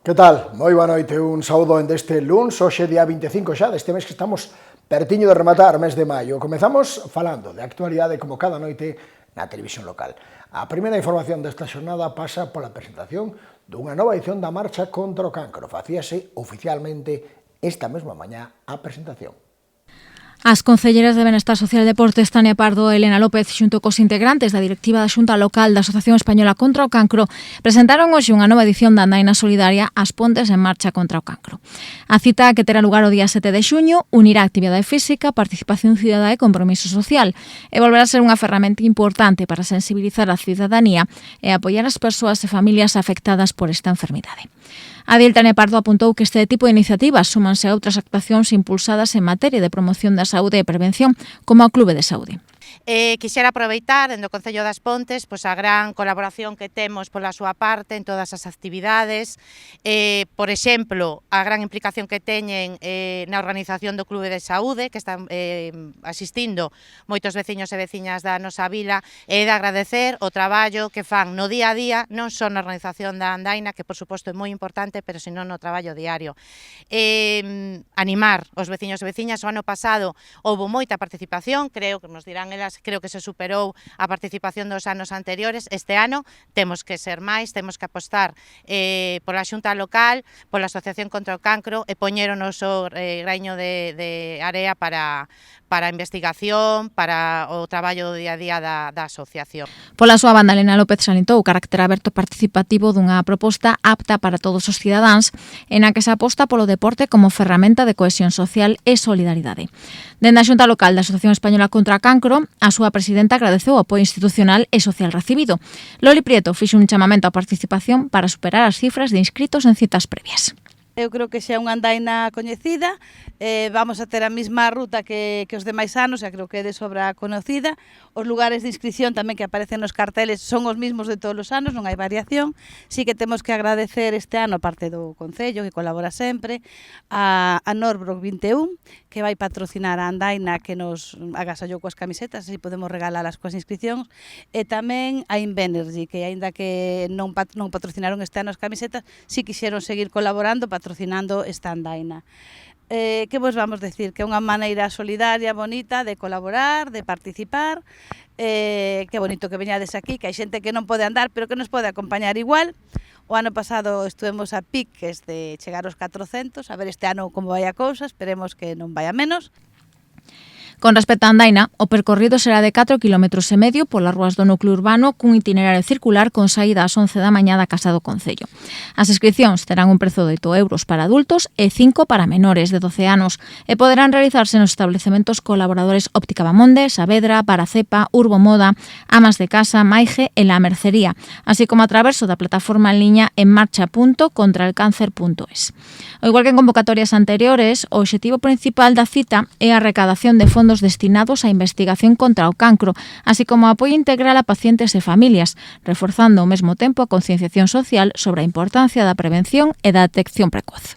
Que tal? Moi boa noite, un saúdo deste luns, hoxe día 25 xa deste mes que estamos pertiño de rematar, mes de maio. Comezamos falando de actualidade como cada noite na televisión local. A primeira información desta xornada pasa pola presentación dunha nova edición da Marcha contra o Cancro. Facíase oficialmente esta mesma mañá a presentación. As concelleras de Benestar Social e Deportes, Tania Pardo e Elena López, xunto cos integrantes da directiva da Xunta Local da Asociación Española contra o Cancro, presentaron hoxe unha nova edición da Andaina Solidaria As Pontes en Marcha contra o Cancro. A cita, que terá lugar o día 7 de xuño, unirá actividade física, participación cidadá e compromiso social, e volverá a ser unha ferramenta importante para sensibilizar a cidadanía e apoiar as persoas e familias afectadas por esta enfermidade. A Tania Pardo apuntou que este tipo de iniciativas súmanse a outras actuacións impulsadas en materia de promoción da saúde e prevención, como o Clube de Saúde. Quixera aproveitar, dentro do Concello das Pontes, a gran colaboración que temos pola súa parte en todas as actividades, por exemplo, a gran implicación que teñen na organización do Clube de Saúde, que están asistindo moitos veciños e veciñas da nosa vila, e de agradecer o traballo que fan no día a día, non só na organización da Andaina, que por suposto é moi importante, pero senón no traballo diario. Animar os veciños e veciñas. O ano pasado houve moita participación, creo que nos dirán elas, creo que se superou a participación dos anos anteriores. Este ano temos que ser máis, temos que apostar pola Xunta Local, pola Asociación contra o Cancro e poñer o noso graño de area para a investigación, para o traballo do día a día da asociación. Pola súa banda, Elena López salientou o carácter aberto participativo dunha proposta apta para todos os cidadáns, en a que se aposta polo deporte como ferramenta de cohesión social e solidaridade. Dende a Xunta Local da Asociación Española contra o Cancro, a súa presidenta agradeceu o apoio institucional e social recibido. Loli Prieto fixo un chamamento á participación para superar as cifras de inscritos en citas previas. Eu creo que xa é unha andaina coñecida, vamos a ter a mesma ruta que os demais anos, xa creo que é de sobra conocida. Os lugares de inscripción tamén que aparecen nos carteles son os mismos de todos os anos, non hai variación. Sí que temos que agradecer este ano, parte do Concello, que colabora sempre, a Norbrook 21, que vai patrocinar a andaina que nos agasallou coas camisetas, así podemos regalalas coas inscripcións, e tamén a Invenergy, que aínda que non patrocinaron este ano as camisetas, sí quixeron seguir colaborando, patrocinando esta andaina. Que vos vamos decir? Que é unha maneira solidaria, bonita, de colaborar, de participar. Que bonito que veñades aquí, que hai xente que non pode andar, pero que nos pode acompañar igual. O ano pasado estuvemos a piques de chegar aos 400, a ver este ano como vai a cousa, esperemos que non vai a menos. Con respecto a Andaina, o percorrido será de 4,5 km polas rúas do núcleo urbano cun itinerario circular con saída ás 11 da mañá da Casa do Concello. As inscripcións terán un prezo de 8 euros para adultos e 5 para menores de 12 anos e poderán realizarse nos establecementos colaboradores Óptica Bamonde, Saavedra, Paracepa, Urbo Moda, Amas de Casa, Maige e La Mercería, así como a traverso da plataforma en liña en marcha.contraelcáncer.es. O igual que en convocatorias anteriores, o obxectivo principal da cita é a recadación de fondos destinados á investigación contra o cancro, así como a apoio integral a pacientes e familias, reforzando ao mesmo tempo a concienciación social sobre a importancia da prevención e da detección precoz.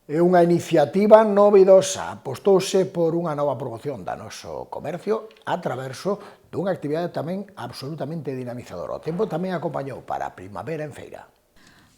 É unha iniciativa novidosa, apostouse por unha nova promoción da noso comercio a traverso dunha actividade tamén absolutamente dinamizadora. O tempo tamén acompañou para a primavera en feira.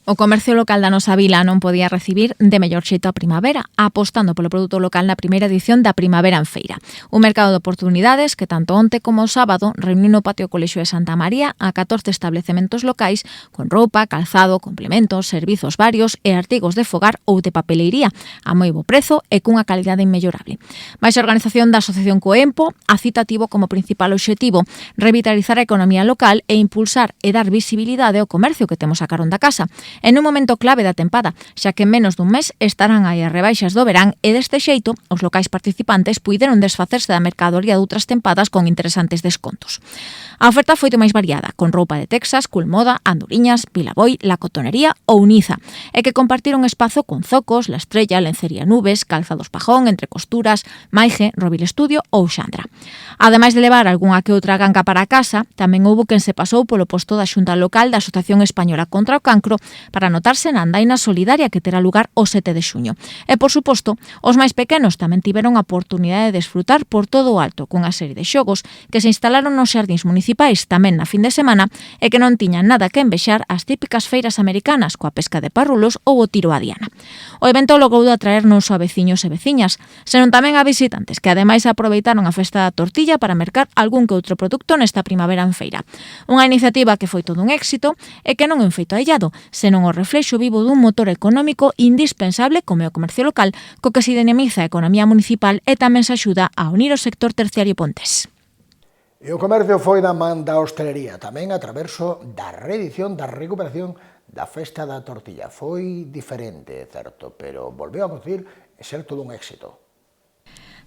O comercio local da nosa vila non podía recibir de mellor xeito a primavera, apostando polo produto local na primeira edición da Primavera en Feira. Un mercado de oportunidades que tanto onte como o sábado reuniu no patio Colexio de Santa María a 14 establecementos locais con roupa, calzado, complementos, servizos varios e artigos de fogar ou de papelería a moi bo prezo e cunha calidade inmellorable. Baixo a organización da Asociación Coempo, a cita tivo como principal obxectivo revitalizar a economía local e impulsar e dar visibilidade ao comercio que temos a carón da casa, en un momento clave da tempada, xa que en menos dun mes estarán aí as rebaixas do verán e deste xeito os locais participantes puideron desfacerse da mercadoría de outras tempadas con interesantes descontos. A oferta foi máis variada, con roupa de Texas, Coolmoda, Anduriñas, Vilaboi, La Cotonería ou Niza, e que compartiron espazo con Zocos, La Estrella, Lencería Nubes, Calzados Pajón, Entre Costuras, Maige, Robil Estudio ou Xandra. Ademais de levar algunha que outra ganga para casa, tamén houbo quen se pasou polo posto da Xunta Local da Asociación Española contra o Cancro para anotarse na andaina solidaria que terá lugar o 7 de xuño. E, por suposto, os máis pequenos tamén tiveron a oportunidade de desfrutar por todo o alto cunha serie de xogos que se instalaron nos xardíns municipais tamén na fin de semana e que non tiñan nada que envexar as típicas feiras americanas coa pesca de parrulos ou o tiro á diana. O evento logrou atraer non só a veciños e veciñas, senón tamén a visitantes que ademais aproveitaron a festa da tortilla para mercar algún que outro produto nesta primavera en feira. Unha iniciativa que foi todo un éxito e que non é un feito aillado, senón o reflexo vivo dun motor económico indispensable como é o comercio local, co que se dinamiza a economía municipal e tamén se axuda a unir o sector terciario pontés. E o comercio foi da man da hostelería, tamén a traverso da reedición da recuperación da festa da tortilla. Foi diferente, certo, pero volveu a producir e ser todo un éxito.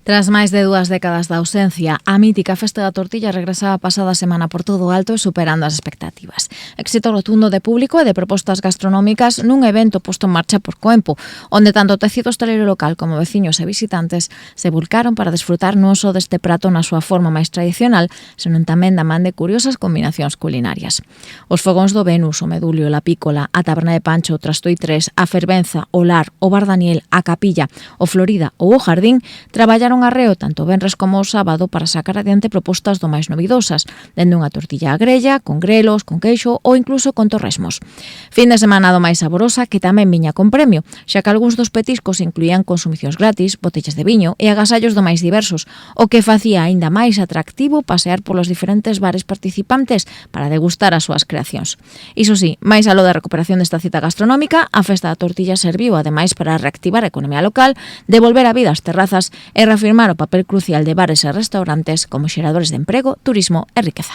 Tras máis de 2 décadas de ausencia, a mítica Festa da Tortilla regresaba a pasada semana por todo o alto e superando as expectativas. Éxito rotundo de público e de propostas gastronómicas nun evento posto en marcha por Coempo, onde tanto o tecido hosteleiro local como veciños e visitantes se volcaron para desfrutar non só deste prato na súa forma máis tradicional, senón tamén da man de curiosas combinacións culinarias. Os fogóns do Venus, o Medulio, la Pícola, a Taberna de Pancho, o Trastoi 3, a Fervenza, o Lar, o Bar Daniel, a Capilla, o Florida ou o Jardín traballaron arreo tanto o venres como o sábado para sacar adiante propostas do máis novidosas, dende unha tortilla a grella, con grelos, con queixo ou incluso con torresmos. Fin de semana do máis saborosa que tamén viña con premio, xa que algúns dos petiscos incluían consumicións gratis, botellas de viño e agasallos do máis diversos, o que facía aínda máis atractivo pasear polos diferentes bares participantes para degustar as súas creacións. Iso sí, máis aló da recuperación desta cita gastronómica, a Festa da Tortilla serviu ademais para reactivar a economía local, devolver a vida ás terrazas e reafirmar o papel crucial de bares e restaurantes como xeradores de emprego, turismo e riqueza.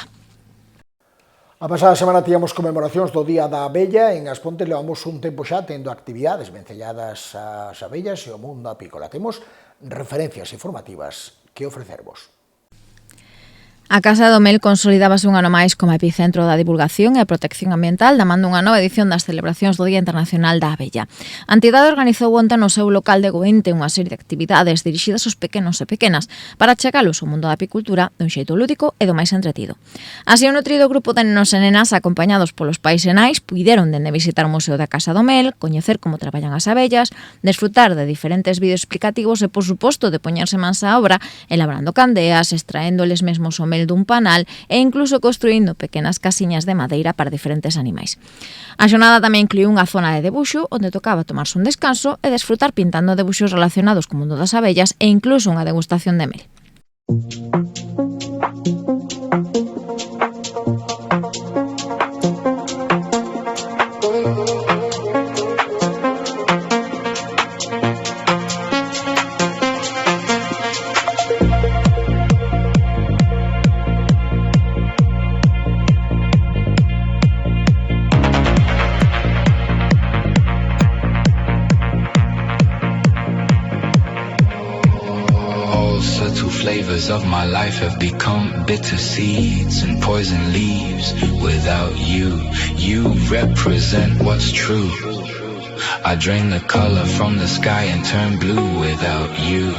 A pasada semana tíamos conmemoracións do Día da Abella. En As Pontes levamos un tempo xa tendo actividades vencelladas ás abellas e o mundo apícola. Temos referencias informativas que ofrecervos. A Casa do Mel consolidábase un ano máis como epicentro da divulgación e a protección ambiental da man dunha nova edición das celebracións do Día Internacional da Abella. A entidade organizou onte no seu local de Goente unha serie de actividades dirixidas aos pequenos e pequenas para achegalos ao mundo da apicultura dun xeito lúdico e do máis entretido. Así, un nutrido grupo de nenos e nenas acompañados polos pais e nais puideron dende visitar o Museo da Casa do Mel, coñecer como traballan as abellas, desfrutar de diferentes vídeos explicativos e, por suposto, de poñerse mans á obra, elaborando candeas, extraéndoles mesmos o mel dun panal e incluso construindo pequenas casiñas de madeira para diferentes animais. A xornada tamén incluiu unha zona de debuxo onde tocaba tomarse un descanso e desfrutar pintando debuxos relacionados co mundo das abellas e incluso unha degustación de mel. Flavors of my life have become bitter seeds and poison leaves. Without you, you represent what's true. I drain the color from the sky and turn blue without you.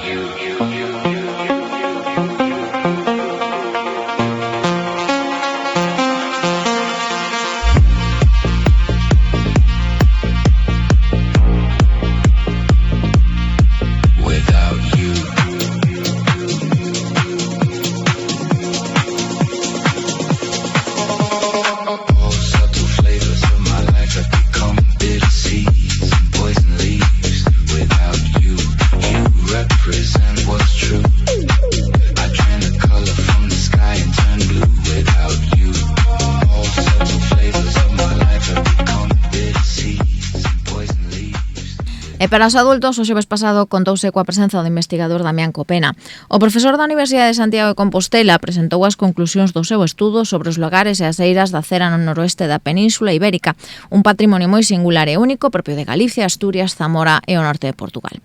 E para os adultos, o xoves pasado contouse coa presenza do investigador Damián Copena. O profesor da Universidade de Santiago de Compostela presentou as conclusións do seu estudo sobre os lagares e as eiras da cera no noroeste da Península Ibérica, un patrimonio moi singular e único propio de Galicia, Asturias, Zamora e o norte de Portugal.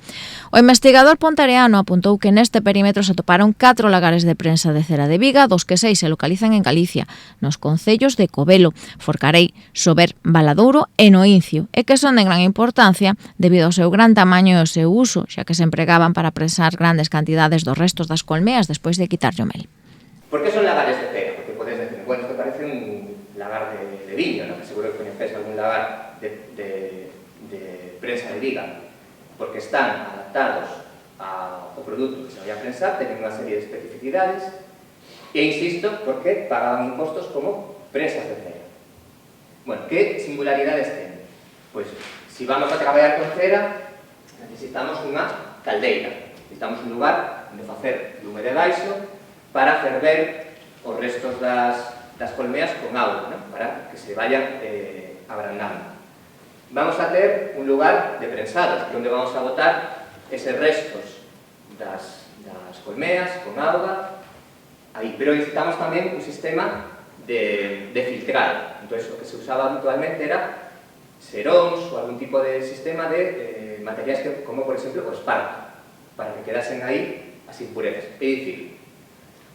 O investigador pontareano apuntou que neste perímetro se atoparon 4 lagares de prensa de cera de viga, dos que 6 se localizan en Galicia, nos concellos de Covelo, Forcarei, Sober, Valadouro e Noincio, e que son de gran importancia debido ao seu gran tamaño e o seu uso, xa que se empregaban para presar grandes cantidades dos restos das colmeas despois de quitarlle o mel. Por que son lagares de cera? Porque podes decir, bueno, isto parece un lagar de viño, ¿no? Que seguro que coñeces algún lagar de prensa de viga, porque están adaptados ao produto que se vai a prensar, teñen unha serie de especificidades, e insisto, porque pagaban impostos como prensas de cera. Bueno, que singularidades ten? Pois, se vamos a traballar con cera, necesitamos unha caldeira, necesitamos un lugar onde facer lume de baixo para ferver os restos das colmeas con auga, ¿no? Para que se vayan abrandando. Vamos a ter un lugar de prensados, onde vamos a botar eses restos das colmeas con auga, aí, pero necesitamos tamén un sistema de filtrado. Entón, o que se usaba habitualmente era seróns ou algún tipo de sistema de materiais como, por exemplo, o esparto, para que quedasen aí as impurezas. É dicir,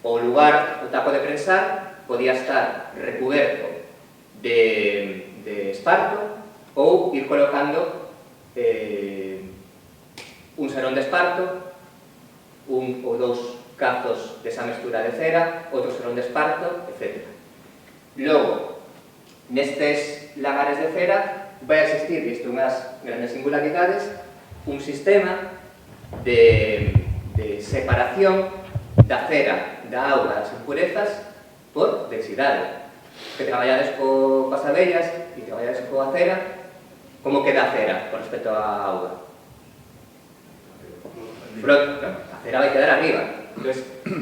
o lugar, o tapo de prensar, podía estar recuberto de esparto ou ir colocando un serón de esparto, un ou dous cazos desa mestura de cera, outro serón de esparto, etc. Logo, nestes lagares de cera vai existir, isto é unhas grandes singularidades, un sistema de separación da cera, da auga, das impurezas por densidade. Que traballades co pasabellas e traballades coa cera, como queda a cera con respecto á auga? A cera vai quedar arriba. Entón,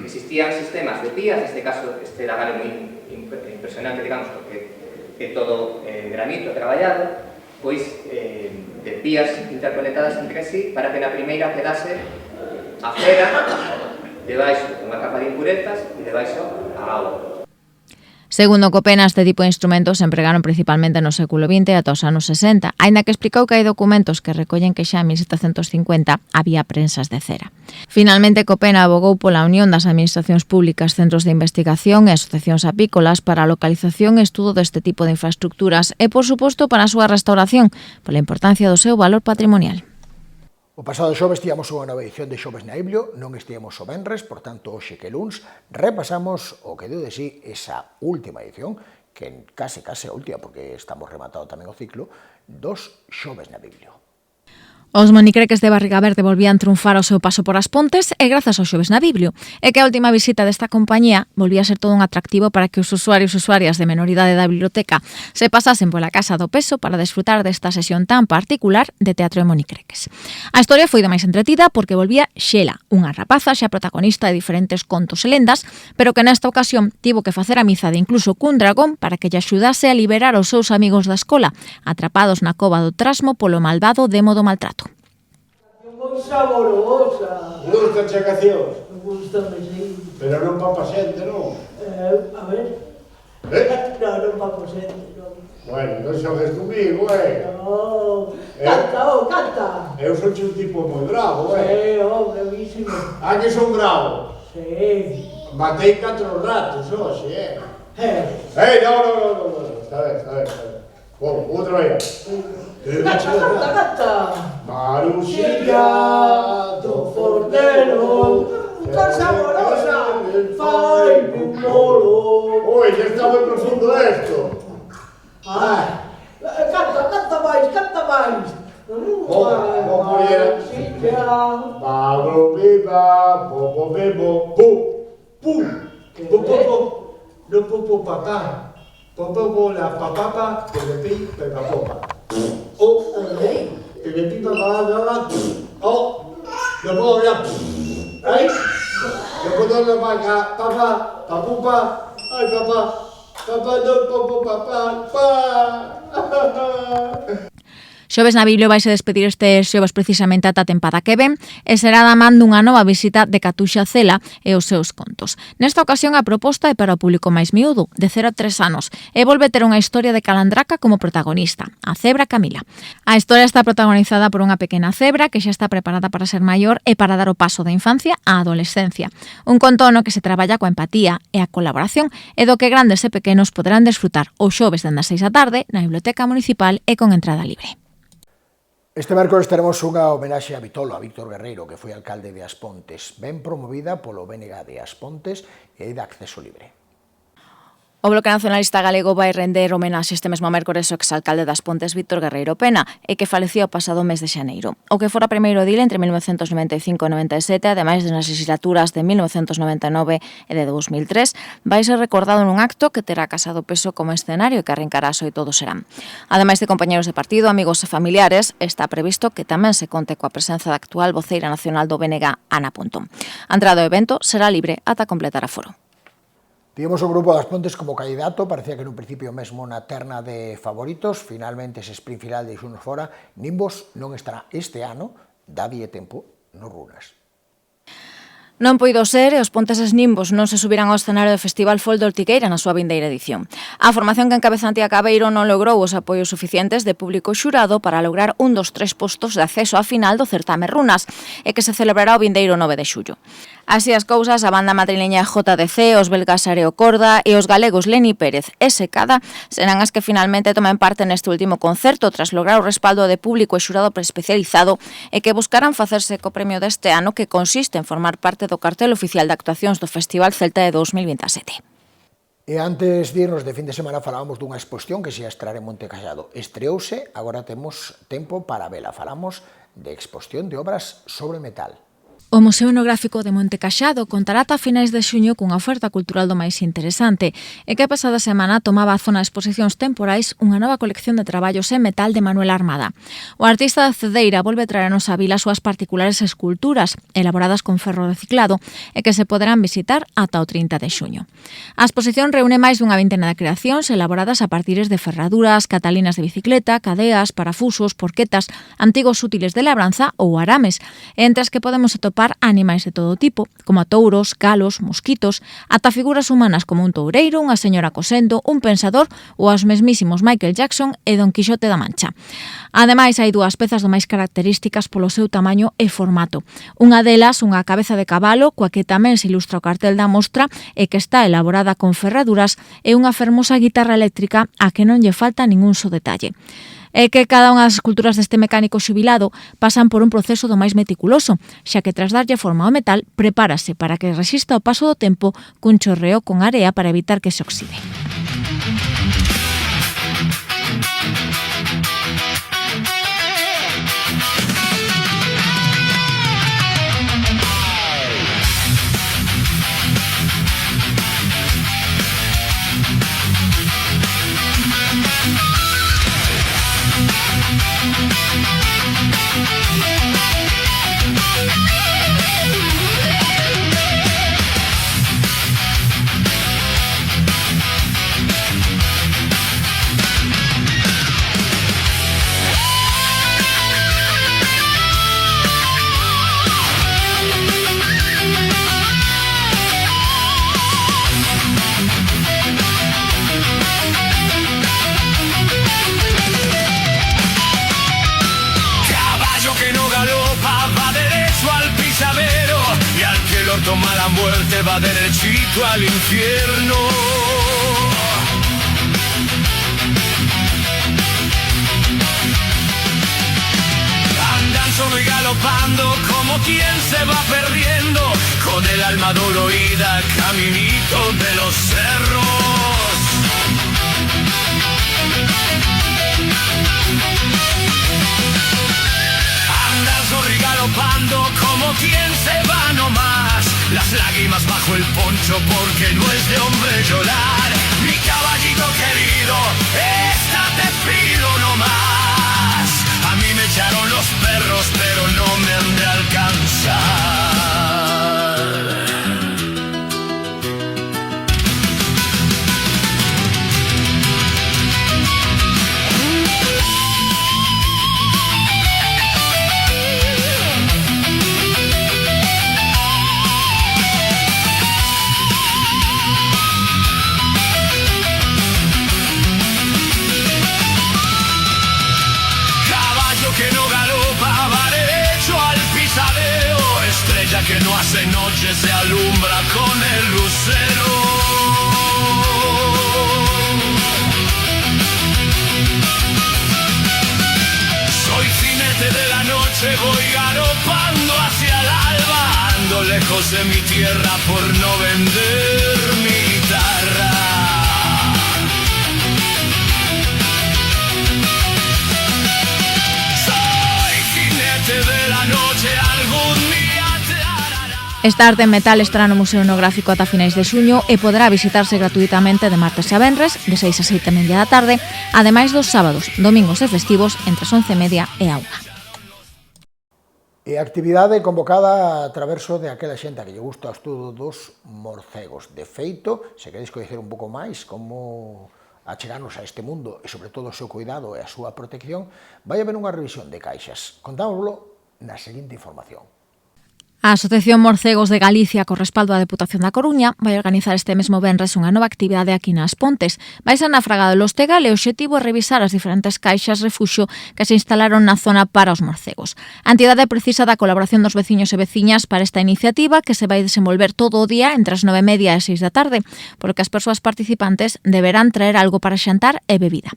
existían sistemas de pías, neste caso, este lagar é moi impresionante, digamos, porque é todo granito traballado, pois de pías interconectadas entre sí para que na primeira quedase a cera, debaixo unha capa de impurezas e debaixo a auga. Segundo Copena, este tipo de instrumentos se empregaron principalmente no século XX e ata os anos 60, aínda que explicou que hai documentos que recollen que xa en 1750 había prensas de cera. Finalmente, Copena abogou pola unión das administracións públicas, centros de investigación e asociacións apícolas para a localización e estudo deste tipo de infraestructuras e, por suposto, para a súa restauración, pola importancia do seu valor patrimonial. O pasado xoves tíamos unha nova edición de Xoves na Iblio, non estíamos o venres, por tanto, hoxe que luns, repasamos o que deu de sí esa última edición, que case a última, porque estamos rematado tamén o ciclo, dos Xoves na Iblio. Os monicreques de Barriga Verde volvían triunfar ao seu paso por As Pontes e grazas aos Xoves na Biblio, e que a última visita desta compañía volvía a ser todo un atractivo para que os usuarios e usuarias de menoridade da biblioteca se pasasen pola Casa do Peso para desfrutar desta sesión tan particular de teatro de monicreques. A historia foi de máis entretida porque volvía Xela, unha rapaza xa protagonista de diferentes contos e lendas, pero que nesta ocasión tivo que facer amizade incluso cun dragón para que lle axudase a liberar os seus amigos da escola, atrapados na cova do Trasmo polo malvado Demo do Maltrato. Moi saborosa. Gusta che cancións? Gústame, sí. Pero non pa pa xente, non? A ver. Non pa pa xente, non. Bueno, non xogues comigo, Non. Canta, canta. Eu son un tipo moi bravo, bravísimo. Que son bravo? Sí. Matei 4 ratos hoxe, non. Está ben. Bom, outra vez. Canta. Marusilla do Fornero, Tan saborosa, fai un molo. Oi, xa está moi profundo esto. Canta máis. Marusilla. Pablo viva, popo bebo, pum. No popo papá. Popo la papapa, pepepi, pepapopa. Pepepi, papá, no puedo hablar. No puedo hablar, papá, papupa, ay papá, no, popo, papá, Xoves na Biblio vaise despedir este xoves precisamente ata a tempada que ven e será da man dunha nova visita de Catuxa Cela e os seus contos. Nesta ocasión a proposta é para o público máis miúdo, de 0 a 3 anos, e volve ter unha historia de Calandraca como protagonista, a cebra Camila. A historia está protagonizada por unha pequena cebra que xa está preparada para ser maior e para dar o paso da infancia á adolescencia. Un conto no que se traballa coa empatía e a colaboración e do que grandes e pequenos poderán desfrutar o xoves dende as 6 da tarde na Biblioteca Municipal e con entrada libre. Este mércoles teremos unha homenaxe a Vitolo, a Víctor Guerreiro, que foi alcalde de As Pontes, ben promovida polo BNG de As Pontes e de acceso libre. O Bloque Nacionalista Galego vai render homenaxe este mesmo mércores ao exalcalde das Pontes Víctor Guerreiro Pena e que falecía o pasado mes de xaneiro. O que fora primeiro edil entre 1995 e 97, ademais das legislaturas de 1999 e de 2003, vai ser recordado nun acto que terá Casa do Peso como escenario e que arrincará e todos serán. Ademais de compañeros de partido, amigos e familiares, está previsto que tamén se conte coa presenza da actual voceira nacional do BNG, Ana Pontón. A entrada do evento será libre ata completar a foro. Tivemos o Grupo das Pontes como candidato, parecía que nun principio mesmo na terna de favoritos, finalmente ese sprint final de Xunos fora, Nimbos non estará este ano, dadie tempo, no Runas. Non poido ser e os Ponteses Nimbos non se subirán ao escenario do Festival Fol de Ortigueira na súa vindeira edición. A formación que encabeza Antía Cabeiro non logrou os apoios suficientes de público xurado para lograr un dos 3 postos de acceso á final do certame Runas e que se celebrará o vindeiro 9 de xullo. Así as cousas, a banda madrileña JDC, os belgas Areo Corda e os galegos Leni Pérez e Secada serán as que finalmente tomen parte neste último concerto tras lograr o respaldo de público e xurado preespecializado e que buscarán facerse co premio deste ano que consiste en formar parte do cartel oficial de actuacións do Festival Celta de 2027. E antes de irnos de fin de semana falábamos dunha exposición que se ia estrear en Monte Callado. Estreouse, agora temos tempo para vela. Falamos de exposición de obras sobre metal. O Museo Etnográfico de Monte Callado contará ata finais de xuño cunha oferta cultural do máis interesante e que a pasada semana tomaba a zona de exposicións temporais unha nova colección de traballos en metal de Manuel Armada. O artista da Cedeira volve traernos a vila as súas particulares esculturas elaboradas con ferro reciclado e que se poderán visitar ata o 30 de xuño. A exposición reúne máis dunha vintena de creacións elaboradas a partires de ferraduras, catalinas de bicicleta, cadeas, parafusos, porquetas, antigos útiles de labranza ou arames, entre as que podemos atopar animais de todo tipo, como touros, galos, mosquitos, ata figuras humanas como un toureiro, unha señora cosendo, un pensador ou os mesmísimos Michael Jackson e Don Quixote da Mancha. Ademais, hai dúas pezas do máis características polo seu tamaño e formato. Unha delas, unha cabeza de cabalo, coa que tamén se ilustra o cartel da mostra e que está elaborada con ferraduras e unha fermosa guitarra eléctrica a que non lle falta ningún só detalle. É que cada unha das esculturas deste mecánico xubilado pasan por un proceso do máis meticuloso, xa que tras darlle forma ao metal, prepárase para que resista o paso do tempo cun chorreo con area para evitar que se oxide. Toma la muerte, va derechito al infierno. Andan solo y galopando como quien se va perdiendo, con el alma dolorida, caminito de los cerros. Andan solo y galopando como quien se va nomás, las lágrimas bajo el poncho porque no es de hombre llorar. Mi caballito querido, esta te pido nomás. A mí me echaron los perros pero no me han de alcanzar. Que no hace noche se alumbra con el lucero. Soy jinete de la noche, voy galopando hacia el alba, ando lejos de mi tierra por no vender mi guitarra. Esta arte en metal estará no Museo Etnográfico ata finais de xuño e poderá visitarse gratuitamente de martes a venres, de 6 a 7:30 da tarde, ademais dos sábados, domingos e festivos entre as 11:30 e a 1. E a actividade convocada a traverso de aquela xente que lle gusta o estudo dos morcegos. De feito, se queréis coñecer un pouco máis como achegarnos a este mundo e, sobre todo, o seu cuidado e a súa protección, vai haber unha revisión de caixas. Contámoslo na seguinte información. A Asociación Morcegos de Galicia, co respaldo da Deputación da Coruña, vai organizar este mesmo venres unha nova actividade aquí nas Pontes. Vai ser na Fraga do Lostegal e o obxectivo é revisar as diferentes caixas refuxio que se instalaron na zona para os morcegos. A entidade precisa da colaboración dos veciños e veciñas para esta iniciativa que se vai desenvolver todo o día entre as 9:30 e 6 da tarde, polo que as persoas participantes deberán traer algo para xantar e bebida.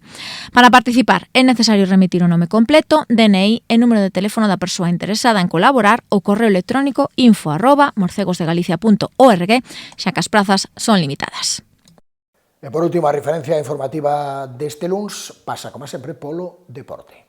Para participar é necesario remitir o nome completo, DNI e número de teléfono da persoa interesada en colaborar ou correo electrónico info@morcegosdegalicia.org, xa que as prazas son limitadas. E por último, a referencia informativa deste luns pasa, como sempre, polo deporte.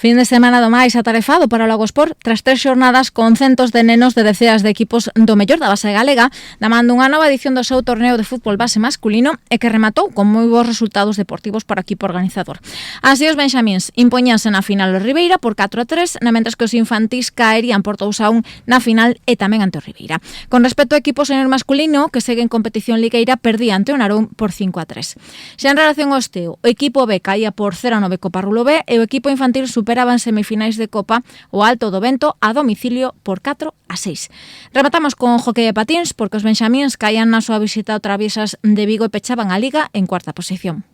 Fin de semana do máis atarefado para o Lagospor tras 3 xornadas con centos de nenos de deceas de equipos do mellor da base galega, damando unha nova edición do seu torneo de fútbol base masculino e que rematou con moi bons resultados deportivos para o equipo organizador. Así os benxamíns impoñanse na final o Ribeira por 4-3, mentres que os infantís caerían por 2-1 na final e tamén ante o Ribeira. Con respecto ao equipo senior masculino, que segue en competición ligueira, perdía ante o Narón por 5-3. Xa en relación ao Esteo, o equipo B caía por 0-9 Copa Rulo B e o equipo infantil superaban semifinais de Copa o Alto do Vento a domicilio por 4-6. Rematamos con hockey e patíns porque os benxamíns caían na súa visita ao Traviesas de Vigo e pechaban a Liga en cuarta posición.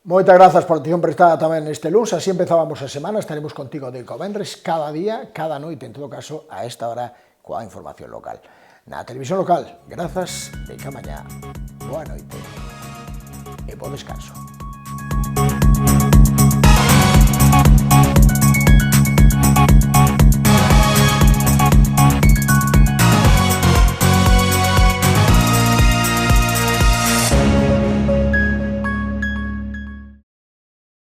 Moitas grazas por a atención prestada tamén este luns. Así empezábamos a semana. Estaremos contigo de Covendres cada día, cada noite, en todo caso, a esta hora coa información local. Na televisión local, grazas, de mañá. Boa noite e bo descanso.